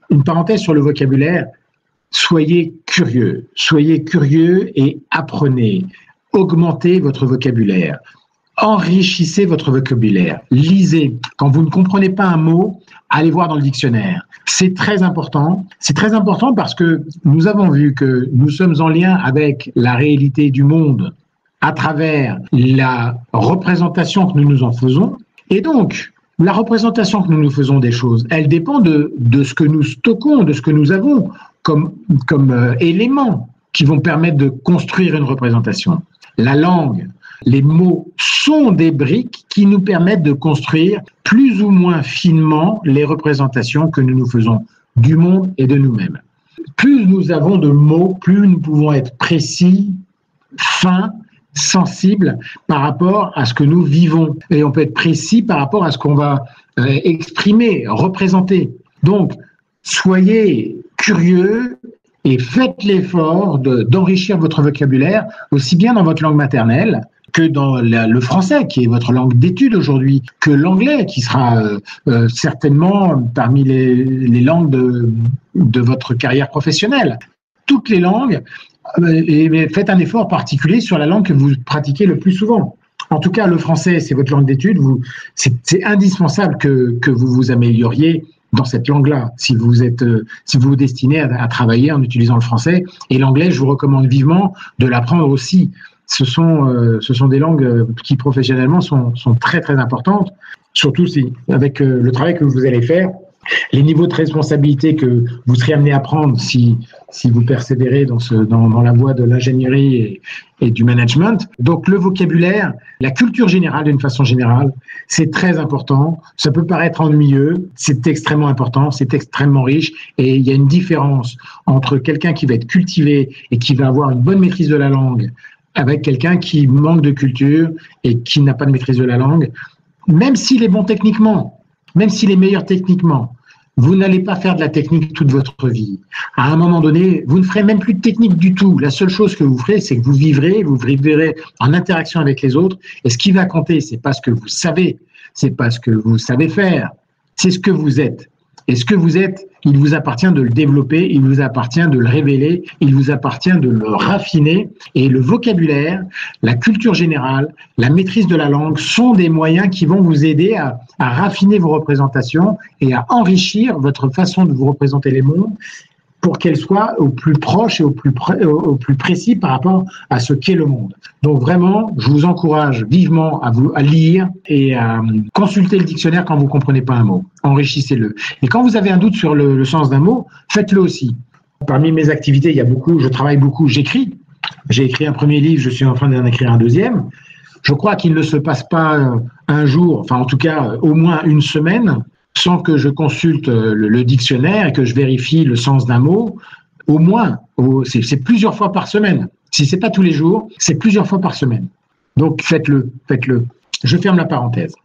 Une parenthèse sur le vocabulaire. Soyez curieux et apprenez. Augmentez votre vocabulaire. Enrichissez votre vocabulaire. Lisez. Quand vous ne comprenez pas un mot, allez voir dans le dictionnaire. C'est très important. C'est très important parce que nous avons vu que nous sommes en lien avec la réalité du monde à travers la représentation que nous nous en faisons. Et donc, la représentation que nous nous faisons des choses, elle dépend de ce que nous stockons, de ce que nous avons comme éléments qui vont permettre de construire une représentation. La langue, les mots sont des briques qui nous permettent de construire plus ou moins finement les représentations que nous nous faisons du monde et de nous-mêmes. Plus nous avons de mots, plus nous pouvons être précis, fins, sensibles par rapport à ce que nous vivons. Et on peut être précis par rapport à ce qu'on va exprimer, représenter. Donc, soyez curieux et faites l'effort d'enrichir votre vocabulaire, aussi bien dans votre langue maternelle que dans le français, qui est votre langue d'étude aujourd'hui, que l'anglais, qui sera certainement parmi les langues de votre carrière professionnelle. Toutes les langues, et faites un effort particulier sur la langue que vous pratiquez le plus souvent. En tout cas, le français, c'est votre langue d'étude. C'est indispensable que vous vous amélioriez dans cette langue-là, si vous vous destinez à travailler en utilisant le français. Et l'anglais, je vous recommande vivement de l'apprendre aussi. Ce sont des langues qui professionnellement sont très très importantes, surtout si avec le travail que vous allez faire, les niveaux de responsabilité que vous serez amené à prendre si vous persévérez dans la voie de l'ingénierie et du management. Donc le vocabulaire, la culture générale d'une façon générale, c'est très important. Ça peut paraître ennuyeux, c'est extrêmement important, c'est extrêmement riche et il y a une différence entre quelqu'un qui va être cultivé et qui va avoir une bonne maîtrise de la langue avec quelqu'un qui manque de culture et qui n'a pas de maîtrise de la langue, même s'il est bon techniquement, même s'il est meilleur techniquement, vous n'allez pas faire de la technique toute votre vie. À un moment donné, vous ne ferez même plus de technique du tout. La seule chose que vous ferez, c'est que vous vivrez en interaction avec les autres. Et ce qui va compter, c'est pas ce que vous savez, c'est pas ce que vous savez faire, c'est ce que vous êtes. Et ce que vous êtes, il vous appartient de le développer, il vous appartient de le révéler, il vous appartient de le raffiner. Et le vocabulaire, la culture générale, la maîtrise de la langue sont des moyens qui vont vous aider à raffiner vos représentations et à enrichir votre façon de vous représenter les mondes pour qu'elle soit au plus proche et au plus précis par rapport à ce qu'est le monde. Donc vraiment, je vous encourage vivement à lire et à consulter le dictionnaire quand vous ne comprenez pas un mot. Enrichissez-le. Et quand vous avez un doute sur le sens d'un mot, faites-le aussi. Parmi mes activités, je travaille beaucoup, j'écris. J'ai écrit un premier livre, je suis en train d'en écrire un deuxième. Je crois qu'il ne se passe pas un jour, enfin en tout cas au moins une semaine, sans que je consulte le dictionnaire et que je vérifie le sens d'un mot, au moins, c'est plusieurs fois par semaine. Si ce n'est pas tous les jours, c'est plusieurs fois par semaine. Donc faites-le. Je ferme la parenthèse.